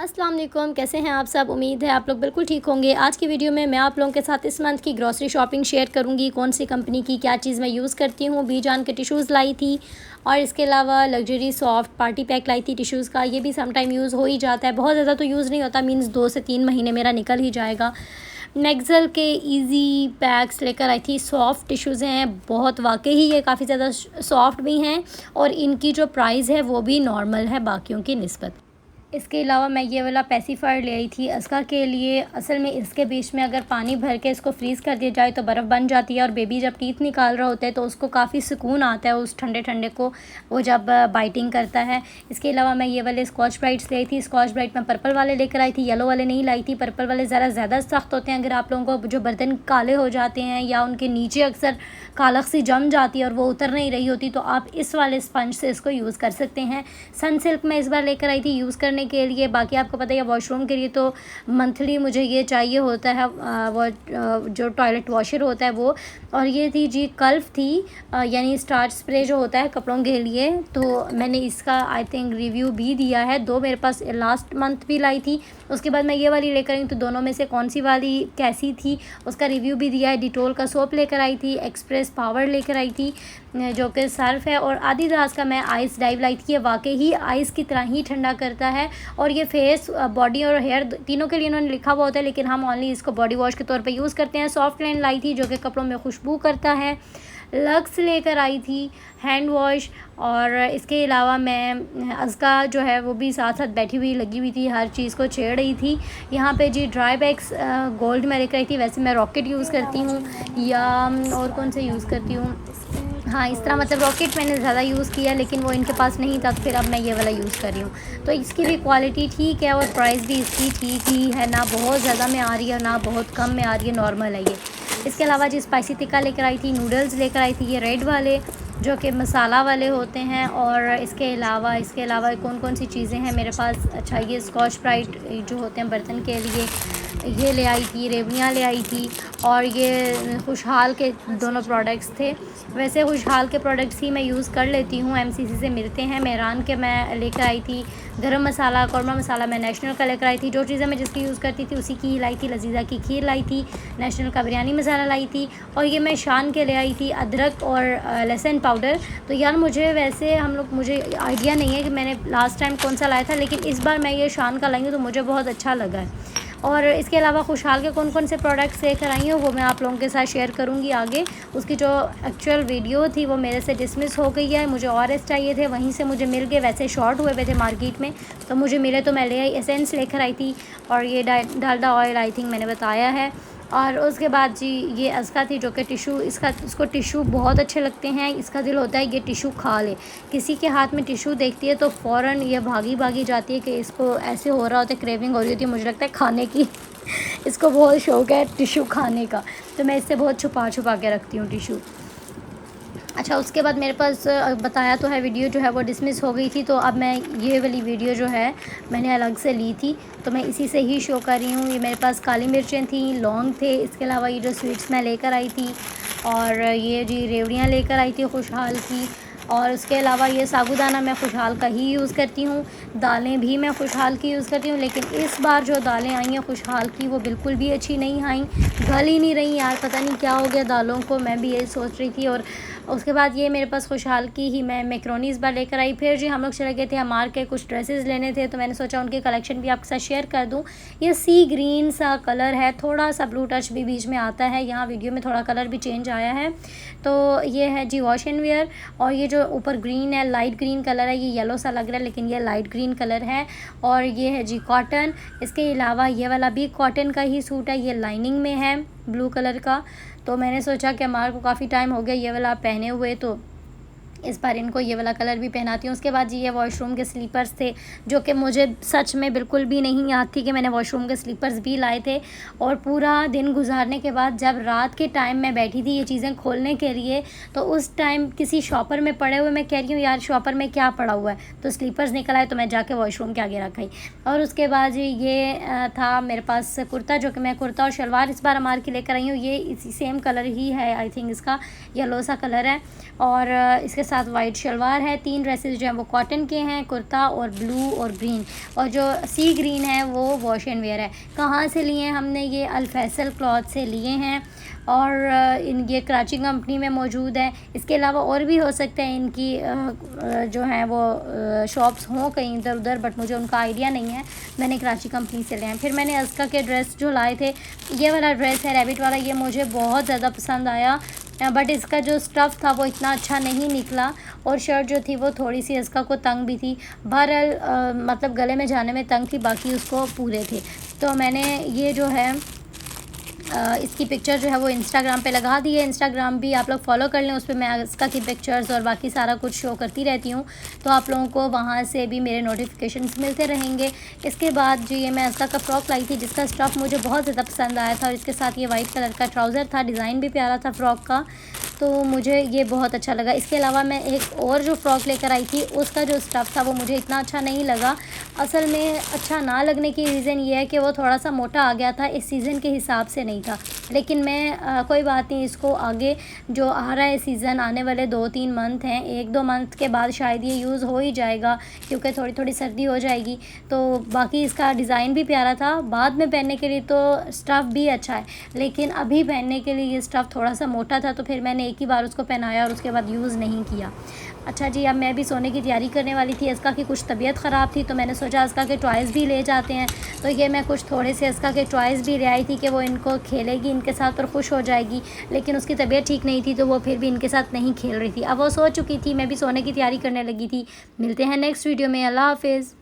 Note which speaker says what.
Speaker 1: अस्सलाम वालेकुम, कैसे हैं आप सब। उम्मीद है आप लोग बिल्कुल ठीक होंगे। आज की वीडियो में मैं आप लोगों के साथ इस मंथ की ग्रॉसरी शॉपिंग शेयर करूंगी। कौन सी कंपनी की क्या चीज़ मैं यूज़ करती हूँ। बीजान के टिश्यूज़ लाई थी और इसके अलावा लग्जरी सॉफ्ट पार्टी पैक लाई थी टिश्यूज़ का। ये भी सम टाइम यूज़ हो ही जाता है, बहुत ज़्यादा तो यूज़ नहीं होता, मीन्स 2 से 3 महीने मेरा निकल ही जाएगा। नेक्सल के इजी पैक्स लेकर आई थी। सॉफ्ट टिश्यूज़ हैं, बहुत वाकई ही ये काफ़ी ज़्यादा सॉफ्ट भी हैं और इनकी जो प्राइस है वो भी नॉर्मल है बाकियों की निस्बत। इसके अलावा मैं ये वाला पेसिफायर ले आई थी अस्का के लिए। असल में इसके बीच में अगर पानी भर के इसको फ्रीज़ कर दिया जाए तो बर्फ़ बन जाती है और बेबी जब टीथ निकाल रहा होता है तो उसको काफ़ी सुकून आता है उस ठंडे ठंडे को, वो जब बाइटिंग करता है। इसके अलावा मैं ये वाले स्कॉच ब्राइट्स लाई थी। स्कॉच ब्राइट मैं पर्पल वाले लेकर आई थी, येलो वाले नहीं लाई थी। पर्पल वाले ज़्यादा सख्त होते हैं, अगर आप लोगों को जो बर्तन काले हो जाते हैं या उनके नीचे अक्सर कालख सी जम जाती है और वो उतर नहीं रही होती, तो आप इस वाले स्पंज से इसको यूज़ कर सकते हैं। सनसिल्क मैं इस बार लेकर आई थी यूज़ करने के लिए। बाकी आपको पता है वॉशरूम के लिए तो मंथली मुझे ये चाहिए होता है, वो जो टॉयलेट वॉशर होता है वो। और ये थी जी कल्फ थी, यानी स्टार्च स्प्रे जो होता है कपड़ों के लिए। तो मैंने इसका आई थिंक रिव्यू भी दिया है। 2 मेरे पास लास्ट मंथ भी लाई थी, उसके बाद मैं ये वाली लेकर आई। तो दोनों में से कौन सी वाली कैसी थी उसका रिव्यू भी दिया है। डिटोल का सोप लेकर आई थी। एक्सप्रेस पावर लेकर आई थी जो कि सर्फ है। और आदिदास का मैं आइस डाइव लाई थी। ये वाकई ही आइस की तरह ही ठंडा करता है और ये फेस, बॉडी और हेयर तीनों के लिए इन्होंने लिखा हुआ होता है, लेकिन हम ओनली इसको बॉडी वॉश के तौर पे यूज़ करते हैं। सॉफ्ट लाइन लाई थी जो कि कपड़ों में खुशबू करता है। लक्स लेकर आई थी हैंड वॉश। और इसके अलावा मैं अस्का जो है वो भी साथ साथ बैठी हुई लगी हुई थी, हर चीज़ को छेड़ रही थी। यहाँ पे जी ड्राई बैग्स गोल्ड में लेकर आई थी। वैसे मैं रॉकेट यूज़ करती हूँ या और कौन से यूज़ करती हूँ, हाँ इस तरह, मतलब रॉकेट मैंने ज़्यादा यूज़ किया लेकिन वो इनके पास नहीं था, तो फिर अब मैं ये वाला यूज़ कर रही हूँ। तो इसकी भी क्वालिटी ठीक है और प्राइस भी इसकी ठीक ही है, ना बहुत ज़्यादा में आ रही है ना बहुत कम में आ रही है, नॉर्मल है ये। इसके अलावा जी स्पाइसी टिक्का लेकर आई थी, नूडल्स लेकर आई थी ये रेड वाले जो कि मसाला वाले होते हैं। और इसके अलावा कौन सी चीज़ें हैं मेरे पास, अच्छा ये स्कॉच ब्राइट जो होते हैं बर्तन के लिए ये ले आई थी। रेवड़ियाँ ले आई थी और ये खुशहाल के दोनों प्रोडक्ट्स थे। वैसे खुशहाल के प्रोडक्ट्स ही मैं यूज़ कर लेती हूँ, एमसीसी से मिलते हैं। मेहरान के मैं लेकर आई थी। गरम मसाला, कौरमा मसाला मैं नेशनल का लेकर आई थी। जो चीज़ें मैं जिसकी यूज़ करती थी उसी की ही लाई थी। लजीज़ा की खीर लाई थी, नेशनल का बिरयानी मसाला लाई थी। और ये मैं शान के ले आई थी अदरक और लहसुन पाउडर। तो यार मुझे आइडिया नहीं है कि मैंने लास्ट टाइम कौन सा लाया था, लेकिन इस बार मैं ये शान का लाई हूँ तो मुझे बहुत अच्छा लगा है। और इसके अलावा खुशहाल के कौन से प्रोडक्ट्स लेकर आई हूँ वो मैं आप लोगों के साथ शेयर करूँगी आगे। उसकी जो एक्चुअल वीडियो थी वो मेरे से डिसमिस हो गई है। मुझे ऑरेंज चाहिए थे, वहीं से मुझे मिल गए। वैसे शॉर्ट हुए थे मार्केट में तो मुझे मिले तो मैं ले आई। एसेंस लेकर आई थी और ये डालडा ऑयल आई थिंक मैंने बताया है। और उसके बाद जी ये अस्का थी जो कि इसको टिशू बहुत अच्छे लगते हैं। इसका दिल होता है ये टिशू खा ले। किसी के हाथ में टिशू देखती है तो फ़ौरन ये भागी जाती है कि इसको ऐसे हो रहा होता है, क्रेविंग हो रही होती है, मुझे लगता है खाने की इसको बहुत शौक़ है टिशू खाने का, तो मैं इससे बहुत छुपा के रखती हूँ टिशू। अच्छा उसके बाद मेरे पास बताया तो है वीडियो जो है वो डिसमिस हो गई थी, तो अब मैं ये वाली वीडियो जो है मैंने अलग से ली थी तो मैं इसी से ही शो कर रही हूँ। ये मेरे पास काली मिर्चें थी, लौंग थे। इसके अलावा ये जो स्वीट्स मैं लेकर आई थी और ये जी रेवड़ियाँ लेकर आई थी खुशहाल की। और उसके अलावा ये साबूदाना मैं खुशहाल का ही यूज़ करती हूँ। दालें भी मैं खुशहाल की यूज़ करती हूँ, लेकिन इस बार जो दालें आई हैं खुशहाल की वो बिल्कुल भी अच्छी नहीं आई, गल ही नहीं रही यार, पता नहीं क्या हो गया दालों को, मैं भी यही सोच रही थी। और उसके बाद ये मेरे पास खुशहाल की ही मैं मैक्रोनी इस बार लेकर आई। फिर जी हम लोग चले गए थे हमार के कुछ ड्रेसेस लेने थे, तो मैंने सोचा उनकी कलेक्शन भी आपके साथ शेयर कर दूँ। ये सी ग्रीन सा कलर है, थोड़ा सा ब्लू टच भी बीच में आता है, यहाँ वीडियो में थोड़ा कलर भी चेंज आया है। तो ये है जी वॉश एंड वेयर। और ये जो ऊपर ग्रीन है लाइट ग्रीन कलर है, ये येलो सा लग रहा है लेकिन ये लाइट ग्रीन कलर है। और ये है जी कॉटन। इसके अलावा ये वाला भी कॉटन का ही सूट है, ये लाइनिंग में है ब्लू कलर का। तो मैंने सोचा कि हमारे को काफ़ी टाइम हो गया ये वाला पहने हुए, तो इस बार इनको ये वाला कलर भी पहनाती हूँ। उसके बाद जी ये वॉशरूम के स्लीपर्स थे जो कि मुझे सच में बिल्कुल भी नहीं याद थी कि मैंने वॉशरूम के स्लीपर्स भी लाए थे। और पूरा दिन गुजारने के बाद जब रात के टाइम मैं बैठी थी ये चीज़ें खोलने के लिए, तो उस टाइम किसी शॉपर में पड़े हुए मैं कह रही हूँ यार शॉपर में क्या पड़ा हुआ है, तो स्लीपर्स निकल आए तो मैं जाके वॉशरूम के आगे रखाई। और उसके बाद जी ये था मेरे पास कुर्ता, जो कि मैं कुर्ता और शलवार इस बार हमारे की लेकर आई हूँ। ये इसी सेम कलर ही है आई थिंक, इसका येलो सा कलर है और इसके साथ वाइट शलवार है। 3 ड्रेसेस जो हैं वो कॉटन के हैं, कुर्ता और ब्लू और ग्रीन, और जो सी ग्रीन है वो वॉश एंड वेयर है। कहाँ से लिए हैं हमने? ये अल फैसल क्लॉथ से लिए हैं और ये कराची कंपनी में मौजूद है। इसके अलावा और भी हो सकते हैं इनकी जो हैं वो शॉप्स हों कहीं इधर उधर, बट मुझे उनका आइडिया नहीं है। मैंने कराची कंपनी से लिए हैं। फिर मैंने अस्का के ड्रेस जो लाए थे, ये वाला ड्रेस है रैबिट वाला, ये मुझे बहुत ज़्यादा पसंद आया, बट इसका जो स्टफ़ था वो इतना अच्छा नहीं निकला, और शर्ट जो थी वो थोड़ी सी अस्का को तंग भी थी। बहरहाल मतलब गले में जाने में तंग थी, बाकी उसको पूरे थे। तो मैंने ये जो है इसकी पिक्चर जो है वो इंस्टाग्राम पे लगा दी है। इंस्टाग्राम भी आप लोग फॉलो कर लें, उस पर मैं अस्का की पिक्चर्स और बाकी सारा कुछ शो करती रहती हूँ, तो आप लोगों को वहाँ से भी मेरे नोटिफिकेशंस मिलते रहेंगे। इसके बाद जो ये मैं अस्का का फ़्रॉक लाई थी, जिसका स्टफ़ मुझे बहुत ज़्यादा पसंद आया था, और इसके साथ ये वाइट कलर का ट्राउज़र था, डिज़ाइन भी प्यारा था फ़्रॉक का, तो मुझे ये बहुत अच्छा लगा। इसके अलावा मैं एक और जो फ़्रॉक लेकर आई थी, उसका जो स्टफ़ था वो मुझे इतना अच्छा नहीं लगा। असल में अच्छा ना लगने की रीज़न ये है कि वो थोड़ा सा मोटा आ गया था, इस सीज़न के हिसाब से नहीं था। लेकिन मैं कोई बात नहीं, इसको आगे जो आ रहा है सीज़न, आने वाले 2-3 मंथ हैं, 1-2 मंथ के बाद शायद ये यूज़ हो ही जाएगा, क्योंकि थोड़ी थोड़ी सर्दी हो जाएगी। तो बाकी इसका डिज़ाइन भी प्यारा था, बाद में पहनने के लिए तो स्टफ़ भी अच्छा है, लेकिन अभी पहनने के लिए ये स्टफ़ थोड़ा सा मोटा था, तो फिर मैंने एक ही बार उसको पहनाया और उसके बाद यूज़ नहीं किया। अच्छा जी, अब मैं भी सोने की तैयारी करने वाली थी। अस्का की कुछ तबीयत ख़राब थी, तो मैंने सोचा अस्का के टॉयज़ भी ले जाते हैं, तो ये मैं कुछ थोड़े से अस्का के टॉयज़ भी ले आई थी कि वो इनको खेलेगी इनके साथ और खुश हो जाएगी। लेकिन उसकी तबीयत ठीक नहीं थी, तो वो फिर भी इनके साथ नहीं खेल रही थी। अब वो सो चुकी थी, मैं भी सोने की तैयारी करने लगी थी। मिलते हैं नेक्स्ट वीडियो में। अल्लाह हाफ़िज़।